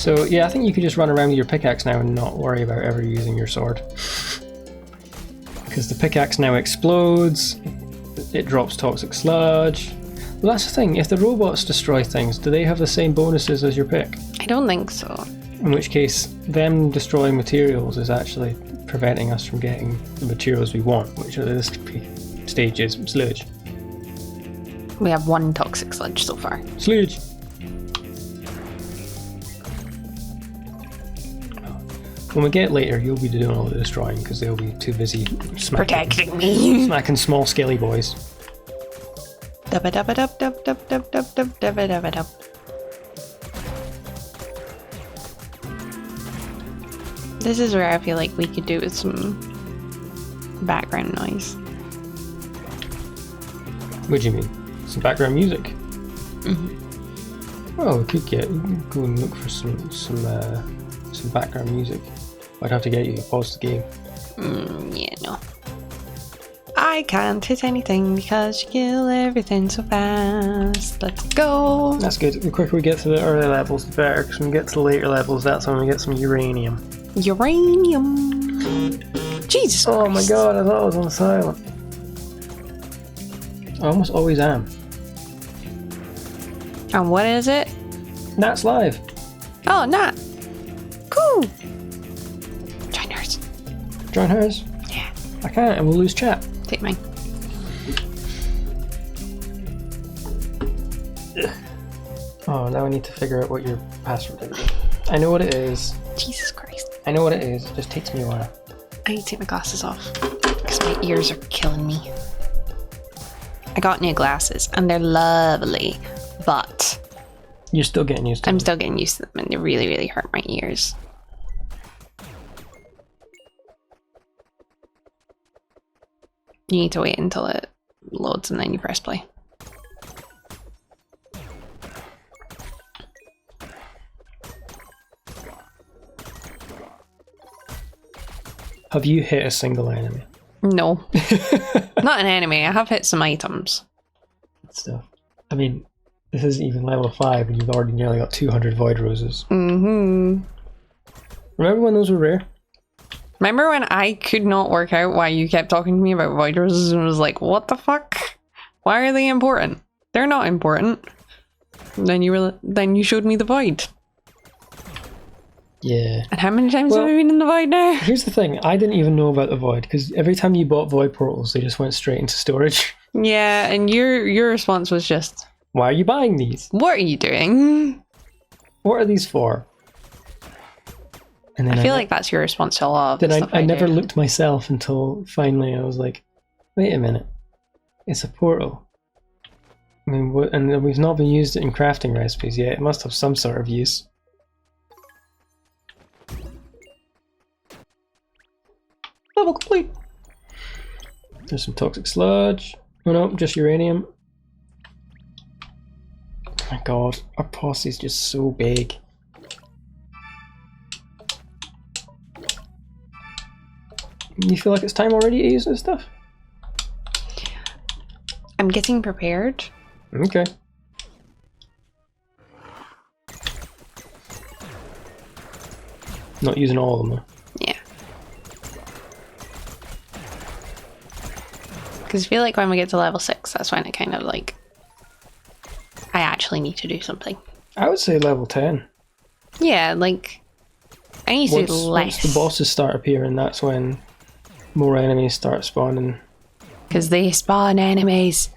So yeah, I think you could just run around with your pickaxe now and not worry about ever using your sword. Because the pickaxe now explodes, it drops toxic sludge. Well, that's the thing, if the robots destroy things, do they have the same bonuses as your pick? I don't think so. In which case, them destroying materials is actually preventing us from getting the materials we want, which at this stage is sludge. We have 1 toxic sludge so far. Sludge! When we get later, you'll be doing all the destroying because they'll be too busy Protecting me. smacking small scaly boys. Dub-a-dub-a-dub-dub-dub-dub-dub-dub-a-dub. This is where I feel like we could do with some background noise. What do you mean? Some background music? Mm-hmm. Oh, we could go and look for some background music. I'd have to get you to pause the game. Yeah, no. I can't hit anything because you kill everything so fast. Let's go. That's good. The quicker we get to the early levels, the better. Because when we get to the later levels, that's when we get some uranium. Uranium. Jesus Christ. Oh my god, I thought I was on silent. I almost always am. And what is it? Nat's live. Oh, Nat. Cool. Join hers. Join hers? Yeah. I can't, and we'll lose chat. Take mine. Oh, now I need to figure out what your password is. I know what it is. Jesus Christ. I know what it is. It just takes me a while. I need to take my glasses off because my ears are killing me. I got new glasses and they're lovely, but You're still getting used to I'm them. still getting used to them and they really, really hurt my ears. You need to wait until it loads and then you press play. Have you hit a single enemy? No. Not an enemy. I have hit some items. Good stuff. I mean, this isn't even level 5 and you've already nearly got 200 void roses. Mm-hmm. Remember when those were rare? Remember when I could not work out why you kept talking to me about void roses and was like, what the fuck? Why are they important? They're not important. And then you showed me the void. Yeah. And how many times have we been in the void now? Here's the thing, I didn't even know about the void because every time you bought void portals, they just went straight into storage. Yeah, and your response was just, Why are you buying these? what are you doing? What are these for? And then I feel like that's your response to a lot of the then stuff I never do. looked myself until finally I was like, wait a minute, it's a portal. I mean, and we've not been used in crafting recipes yet. It must have some sort of use. Level complete. There's some toxic sludge. Oh no, just uranium. Oh my god, our posse's just so big. You feel like it's time already to use this stuff? I'm getting prepared. Okay. Not using all of them though. Yeah. Because I feel like when we get to level 6, that's when it kind of like, I actually need to do something. I would say level 10. Yeah, like, I need to do less. Once the bosses start appearing, that's when more enemies start spawning. Because they spawn enemies.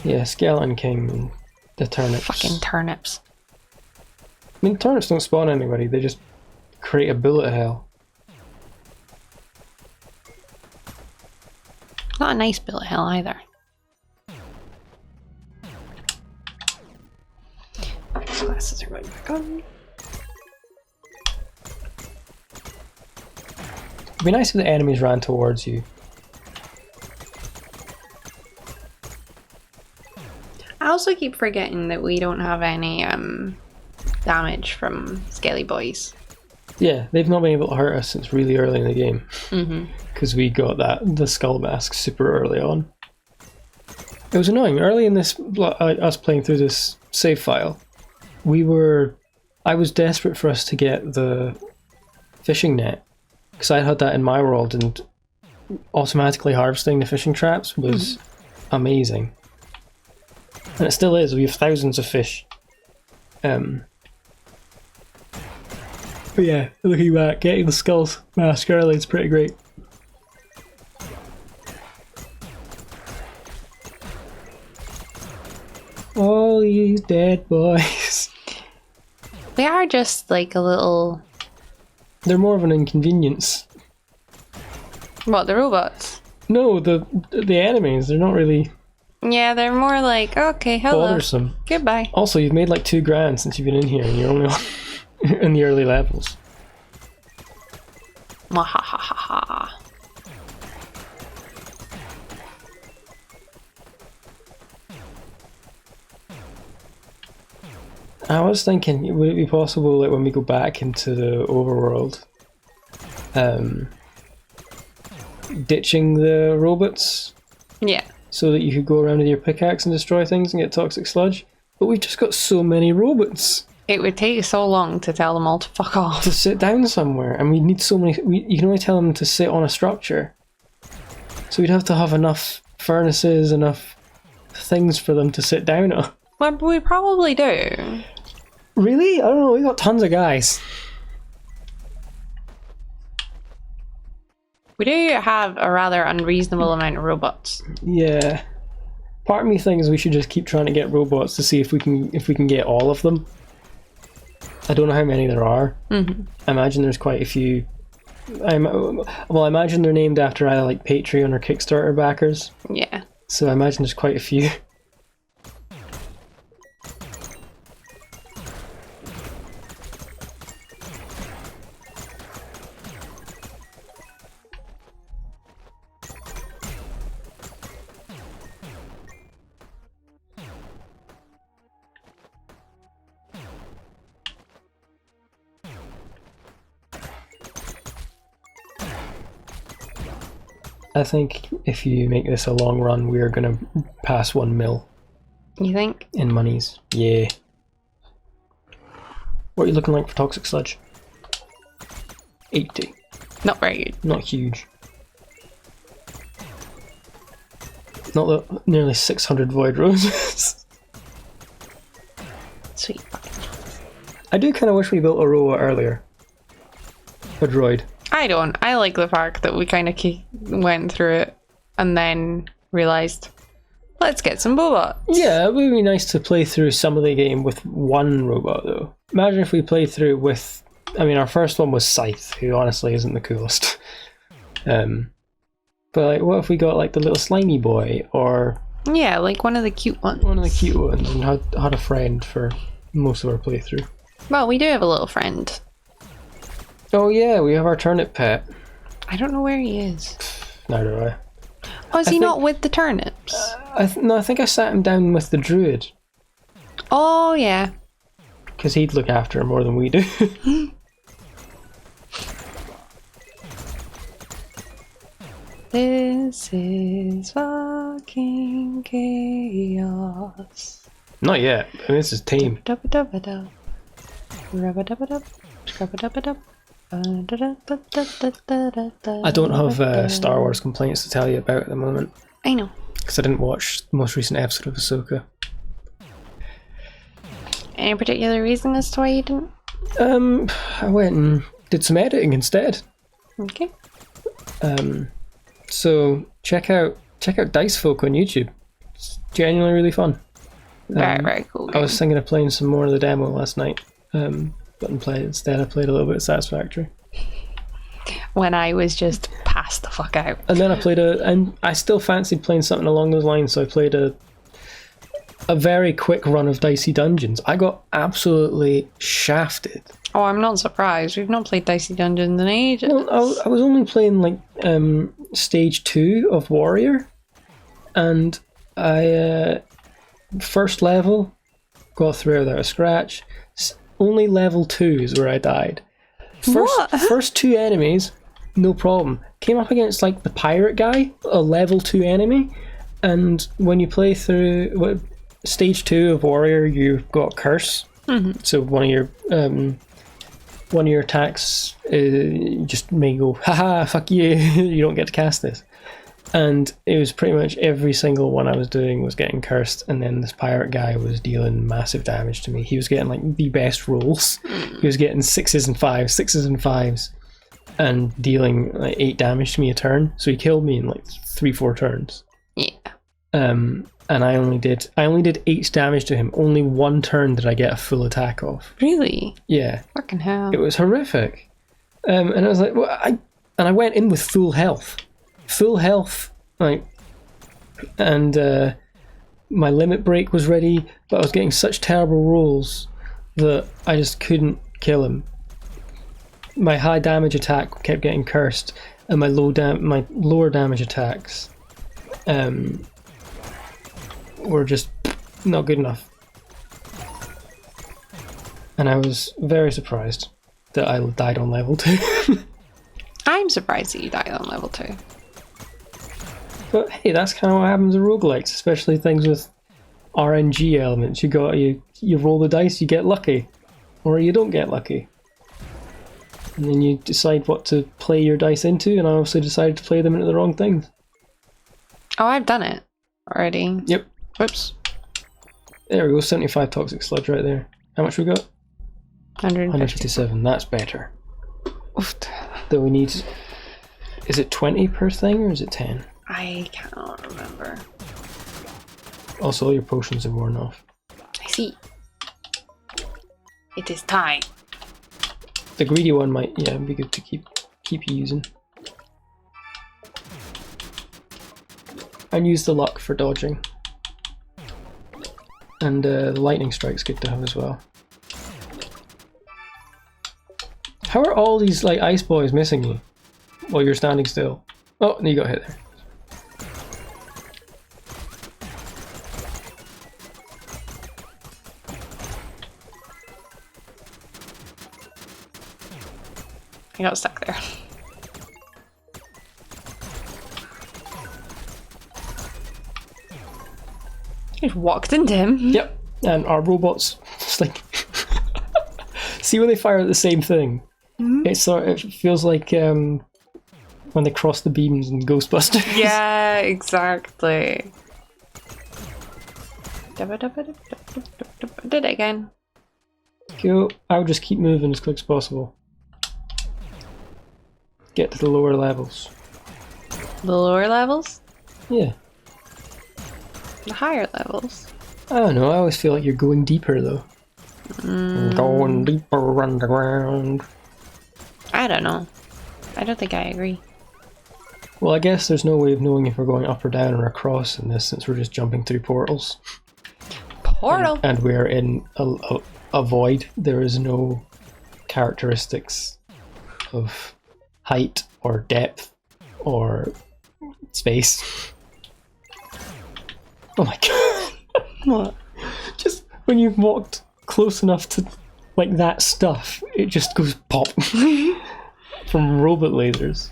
Yeah, Skeleton King and the turnips. Fucking turnips. I mean, turnips don't spawn anybody, they just create a bullet hell. Not a nice bullet hell either. These glasses are going back on. It'd be nice if the enemies ran towards you. I also keep forgetting that we don't have any damage from Skelly Boys. Yeah, they've not been able to hurt us since really early in the game. Because we got the skull mask super early on. It was annoying. Early in this, us playing through this save file, I was desperate for us to get the fishing net, because I had that in my world, and automatically harvesting the fishing traps was amazing. And it still is, we have thousands of fish. But yeah, looking back, getting the skulls mask early is pretty great. All these dead boys. They are just like a little... They're more of an inconvenience. What, the robots? No, the enemies, they're not really... Yeah, they're more like, okay, hello. Bothersome. Goodbye. Also, you've made like 2 grand since you've been in here, and you're only in the early levels. Mwahahaha. I was thinking, would it be possible, like, when we go back into the overworld, ditching the robots? Yeah. So that you could go around with your pickaxe and destroy things and get toxic sludge? But we've just got so many robots. It would take so long to tell them all to fuck off. To sit down somewhere, and we need so many... you can only tell them to sit on a structure. So we'd have to have enough furnaces, enough things for them to sit down on. Well, we probably do. Really? I don't know, we got tons of guys. We do have a rather unreasonable amount of robots. Yeah. Part of me thinks we should just keep trying to get robots to see if we can get all of them. I don't know how many there are. Mm-hmm. I imagine there's quite a few. I imagine they're named after either like Patreon or Kickstarter backers. Yeah. So I imagine there's quite a few. I think if you make this a long run, we're gonna pass 1 mil. You think? In monies. Yeah. What are you looking like for toxic sludge? 80. Not very good. Not huge. Not that nearly 600 void roses. Sweet. I do kind of wish we built a robot earlier. A droid. I don't. I like the fact that we kind of went through it and then realised, let's get some robots. Yeah, it would be nice to play through some of the game with 1 robot though. Imagine if we played through with... I mean, our first one was Scythe, who honestly isn't the coolest. But like, what if we got like the little slimy boy, or... Yeah, like one of the cute ones. One of the cute ones, and had a friend for most of our playthrough. Well, we do have a little friend. Oh yeah, we have our turnip pet. I don't know where he is. Neither do I. Oh, is he not with the turnips? No, I think I sat him down with the druid. Oh, yeah. Because he'd look after him more than we do. This is fucking chaos. Not yet. I mean, this is tame. I don't have Star Wars complaints to tell you about at the moment. I know. Because I didn't watch the most recent episode of Ahsoka. Any particular reason as to why you didn't? I went and did some editing instead. Okay. So check out Dice Folk on YouTube. It's genuinely really fun. Very cool game. I was thinking of playing some more of the demo last night. But instead I played a little bit of Satisfactory. When I was just passed the fuck out. And then and I still fancied playing something along those lines, so I played a very quick run of Dicey Dungeons. I got absolutely shafted. Oh, I'm not surprised. We've not played Dicey Dungeons in ages. Well, I was only playing like stage 2 of Warrior, and I first level got through without a scratch. Only level 2 is where I died. First 2 enemies, no problem. Came up against like the pirate guy, a level 2 enemy, and when you play through stage 2 of Warrior, you've got Curse. So one of your attacks just may go, haha, fuck you, you don't get to cast this. And it was pretty much every single one I was doing was getting cursed, and then this pirate guy was dealing massive damage to me. He was getting like the best rolls. He was getting 6s and 5s, and dealing like 8 damage to me a turn. So he killed me in like 3-4 turns. Yeah. And I only did 8 damage to him. Only one turn did I get a full attack off. Really? Yeah. Fucking hell. It was horrific. And I was like, well, I went in with full health, like, and my limit break was ready, but I was getting such terrible rolls that I just couldn't kill him. My high damage attack kept getting cursed, and my lower damage attacks were just not good enough. And I was very surprised that I died on level 2. I'm surprised that you died on level 2. But hey, that's kind of what happens in roguelikes, especially things with RNG elements. You roll the dice, you get lucky, or you don't get lucky. And then you decide what to play your dice into, and I obviously decided to play them into the wrong things. Oh, I've done it already. Yep. Whoops. There we go, 75 toxic sludge right there. How much we got? 157, that's better. Oof. Though we need... Is it 20 per thing, or is it 10? I cannot remember. Also, all your potions are worn off. I see. It is time. The greedy one might, yeah, be good to keep using. And use the luck for dodging. And the lightning strike's good to have as well. How are all these like ice boys missing you while you're standing still? Oh, you got hit there. I got stuck there. You just walked into him. Yep, and our robots just like see when they fire at the same thing. It feels like when they cross the beams in Ghostbusters. Yeah, exactly. Did it again. Cool. I would just keep moving as quick as possible. Get to the lower levels. The lower levels? Yeah. The higher levels? I don't know, I always feel like you're going deeper though. Going deeper underground. I don't know. I don't think I agree. Well, I guess there's no way of knowing if we're going up or down or across in this, since we're just jumping through portals. Portal! And we're in a void. There is no characteristics of height or depth or space. Oh my god. What? Just when you've walked close enough to like that stuff, it just goes pop. From robot lasers.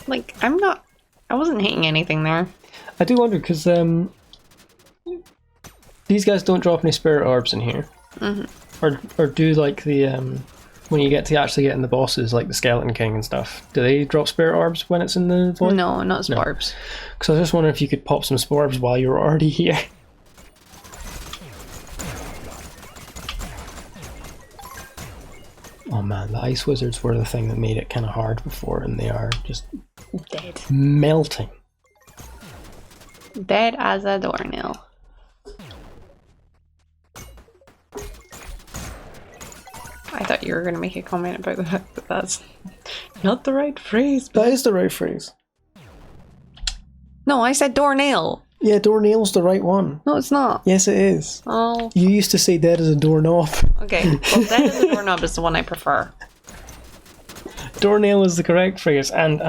Like, I wasn't hitting anything there. I do wonder, because these guys don't drop any spirit orbs in here. Or do like the, when you get to actually getting the bosses, like the Skeleton King and stuff, do they drop spirit orbs when it's in the void? No, not Sparbs. Because I was just wondering if you could pop some Sparbs while you're already here. Oh man, the ice wizards were the thing that made it kind of hard before, and they are just Dead. melting. Dead as a doornail. I thought you were going to make a comment about the fact that that's not the right phrase. That is the right phrase. No, I said doornail. Yeah, doornail's the right one. No, it's not. Yes, it is. Oh. You used to say dead as a doorknob. Okay, well, dead as a doorknob is the one I prefer. Doornail is the correct phrase, and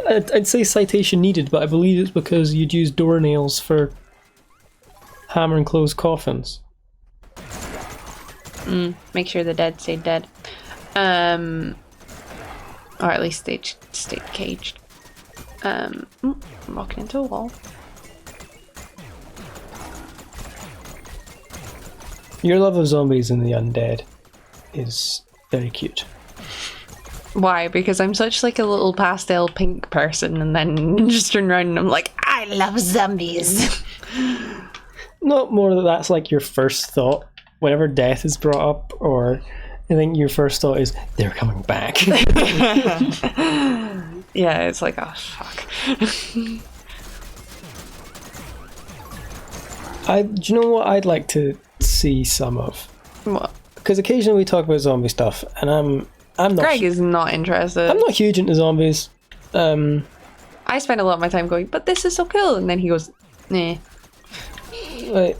I'd say citation needed, but I believe it's because you'd use doornails for hammer and close coffins. Make sure the dead stay dead. Or at least they stay caged. I'm walking into a wall. Your love of zombies and the undead is very cute. Why? Because I'm such like a little pastel pink person, and then just turn around and I'm like, I love zombies. Not more that that's like your first thought whenever death is brought up, or I think your first thought is they're coming back. Yeah, it's like, oh fuck. Do you know what I'd like to see some of? What? Because occasionally we talk about zombie stuff, and I'm not. Greg is not interested. I'm not huge into zombies. I spend a lot of my time going, but this is so cool, and then he goes, nah. Like,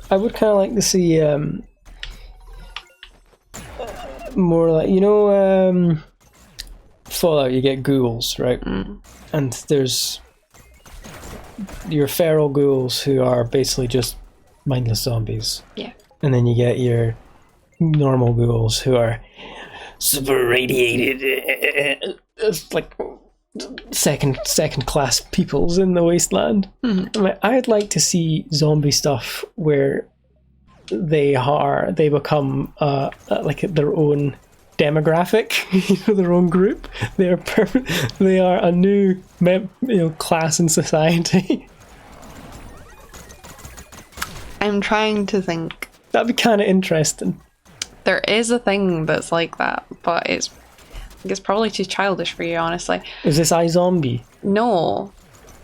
I would kind of like to see more like, you know, Fallout. You get ghouls, right? And there's your feral ghouls who are basically just mindless zombies. Yeah. And then you get your normal ghouls who are super radiated, like second class peoples in the wasteland. I mean, I'd like to see zombie stuff where they become like their own demographic, their own group. They are a new class in society. I'm trying to think. That'd be kind of interesting. There is a thing that's like that, but it's probably too childish for you, honestly. Is this iZombie? No.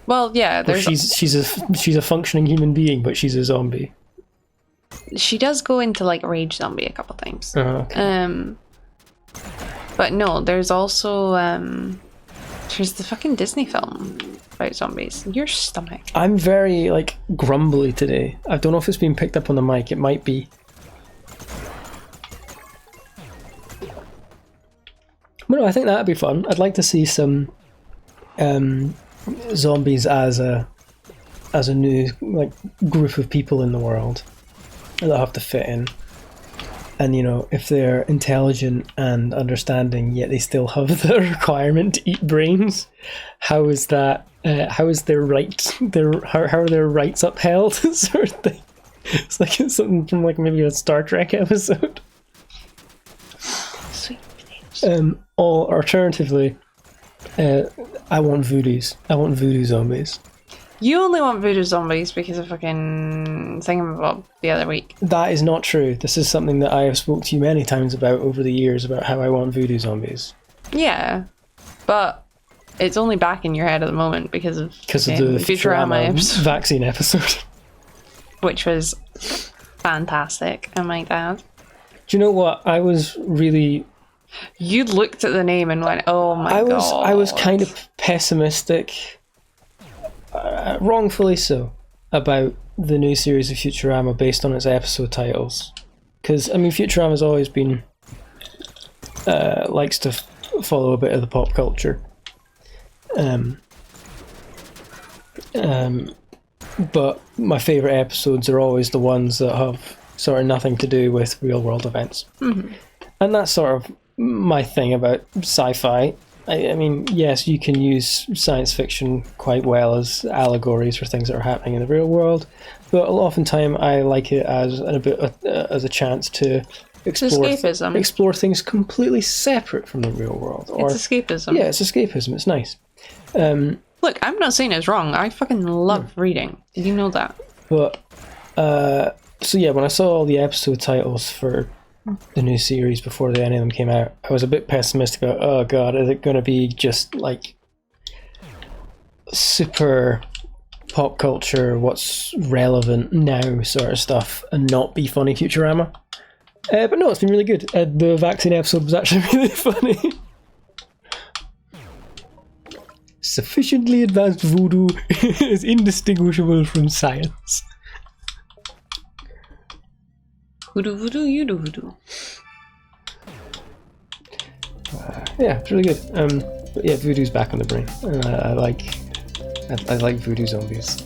Well, yeah, Or she's a functioning human being, but she's a zombie. She does go into like rage zombie a couple times. Okay. But no, there's also there's the fucking Disney film about zombies. Your stomach. I'm very like grumbly today. I don't know if it's been picked up on the mic. It might be. Well, no, I think that'd be fun. I'd like to see some zombies as a new like group of people in the world that have to fit in. And if they're intelligent and understanding, yet they still have the requirement to eat brains, how is that? How is their rights? How are their rights upheld? Sort of thing. It's like something from like maybe a Star Trek episode. Sweet. Or alternatively, I want voodoos. I want voodoo zombies. You only want voodoo zombies because of fucking thingamabob the other week. That is not true. This is something that I have spoke to you many times about over the years about how I want voodoo zombies. Yeah, but it's only back in your head at the moment because of the Futurama vaccine episode. Which was fantastic, I might add. Do you know what? I was really... You looked at the name and went, oh my god. I was kind of pessimistic, wrongfully so, about the new series of Futurama based on its episode titles. Because, I mean, Futurama's always been... likes to follow a bit of the pop culture. But my favourite episodes are always the ones that have sort of nothing to do with real world events. Mm-hmm. And that's sort of my thing about sci-fi. I mean, yes, you can use science fiction quite well as allegories for things that are happening in the real world, but oftentimes I like it as a chance to explore things completely separate from the real world. It's escapism. Yeah, it's escapism. It's nice. Look, I'm not saying it's wrong. I fucking love reading. Did you know that? But so yeah, when I saw all the episode titles for the new series before any of them came out, I was a bit pessimistic about, oh god, is it going to be just like super pop culture, what's relevant now sort of stuff, and not be funny Futurama? But no, it's been really good. The vaccine episode was actually really funny. Sufficiently advanced voodoo is indistinguishable from science. Voodoo, voodoo, you do voodoo. Yeah, it's really good. But yeah, voodoo's back on the brain. I like voodoo zombies.